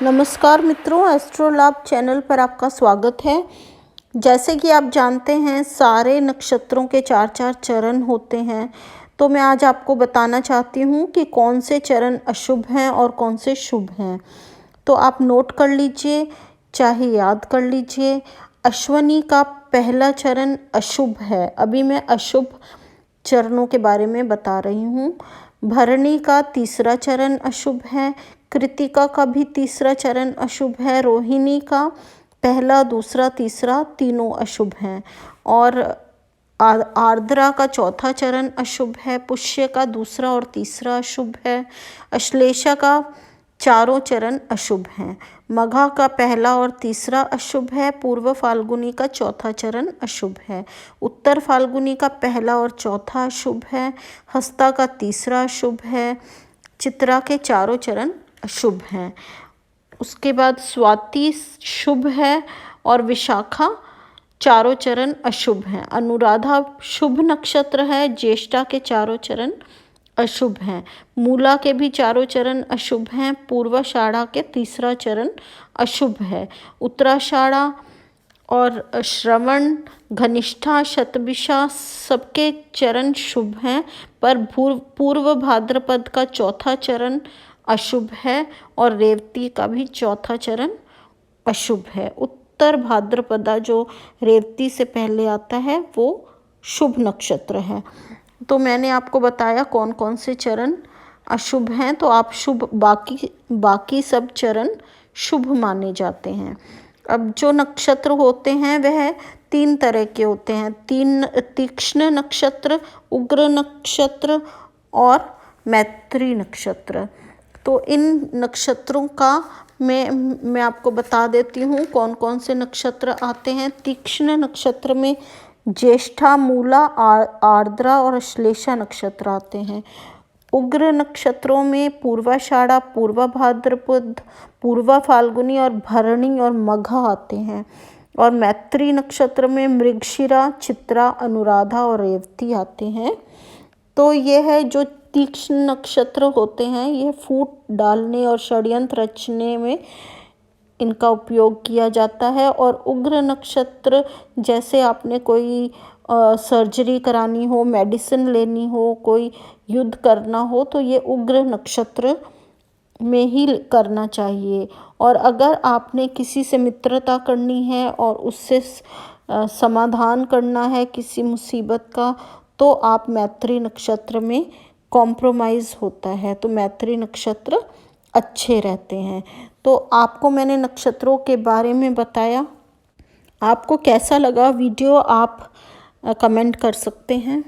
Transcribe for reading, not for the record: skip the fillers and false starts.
नमस्कार मित्रों, एस्ट्रोलाब चैनल पर आपका स्वागत है। जैसे कि आप जानते हैं सारे नक्षत्रों के 4-4 चरण होते हैं, तो मैं आज आपको बताना चाहती हूँ कि कौन से चरण अशुभ हैं और कौन से शुभ हैं। तो आप नोट कर लीजिए, चाहे याद कर लीजिए। अश्विनी का पहला चरण अशुभ है। अभी मैं अशुभ चरणों के बारे में बता रही हूँ। भरणी का तीसरा चरण अशुभ है। कृतिका का भी तीसरा चरण अशुभ है। रोहिणी का पहला, दूसरा, तीसरा तीनों अशुभ हैं। और आर्द्रा का चौथा चरण अशुभ है। पुष्य का दूसरा और तीसरा अशुभ है। अश्लेषा का चारों चरण अशुभ हैं। मघा का पहला और तीसरा अशुभ है। पूर्व फाल्गुनी का चौथा चरण अशुभ है। उत्तर फाल्गुनी का पहला और चौथा अशुभ है। हस्ता का तीसरा अशुभ है। चित्रा के चारों चरण अशुभ हैं। उसके बाद स्वाति शुभ है और विशाखा चारों चरण अशुभ हैं। अनुराधा शुभ नक्षत्र है। ज्येष्ठा के चारों चरण अशुभ हैं। मूला के भी चारों चरण अशुभ हैं। पूर्वाषाढ़ा के तीसरा चरण अशुभ है। उत्तराषाढ़ा और श्रवण, घनिष्ठा, शतभिषा सबके चरण शुभ हैं, पर पूर्व भाद्रपद का चौथा चरण अशुभ है और रेवती का भी चौथा चरण अशुभ है। उत्तर भाद्रपदा जो रेवती से पहले आता है वो शुभ नक्षत्र है। तो मैंने आपको बताया कौन कौन से चरण अशुभ हैं, तो आप शुभ बाकी सब चरण शुभ माने जाते हैं। अब जो नक्षत्र होते हैं वह 3 तरह के होते हैं। 3 तीक्ष्ण नक्षत्र, उग्र नक्षत्र और मैत्री नक्षत्र। तो इन नक्षत्रों का मैं आपको बता देती हूँ कौन कौन से नक्षत्र आते हैं। तीक्ष्ण नक्षत्र में ज्येष्ठा, मूला, आर्द्रा और अश्लेषा नक्षत्र आते हैं। उग्र नक्षत्रों में पूर्वाषाढ़ा, पूर्वा भाद्रपद, पूर्वा फाल्गुनी और भरणी और मघा आते हैं। और मैत्री नक्षत्र में मृगशिरा, चित्रा, अनुराधा और रेवती आते हैं। तो ये है जो तीक्ष्ण नक्षत्र होते हैं, ये फूट डालने और षड्यंत्र रचने में इनका उपयोग किया जाता है। और उग्र नक्षत्र जैसे आपने कोई सर्जरी करानी हो, मेडिसिन लेनी हो, कोई युद्ध करना हो, तो ये उग्र नक्षत्र में ही करना चाहिए। और अगर आपने किसी से मित्रता करनी है और उससे समाधान करना है किसी मुसीबत का, तो आप मैत्री नक्षत्र में कॉम्प्रोमाइज़ होता है, तो मैत्री नक्षत्र अच्छे रहते हैं। तो आपको मैंने नक्षत्रों के बारे में बताया। आपको कैसा लगा वीडियो आप कमेंट कर सकते हैं।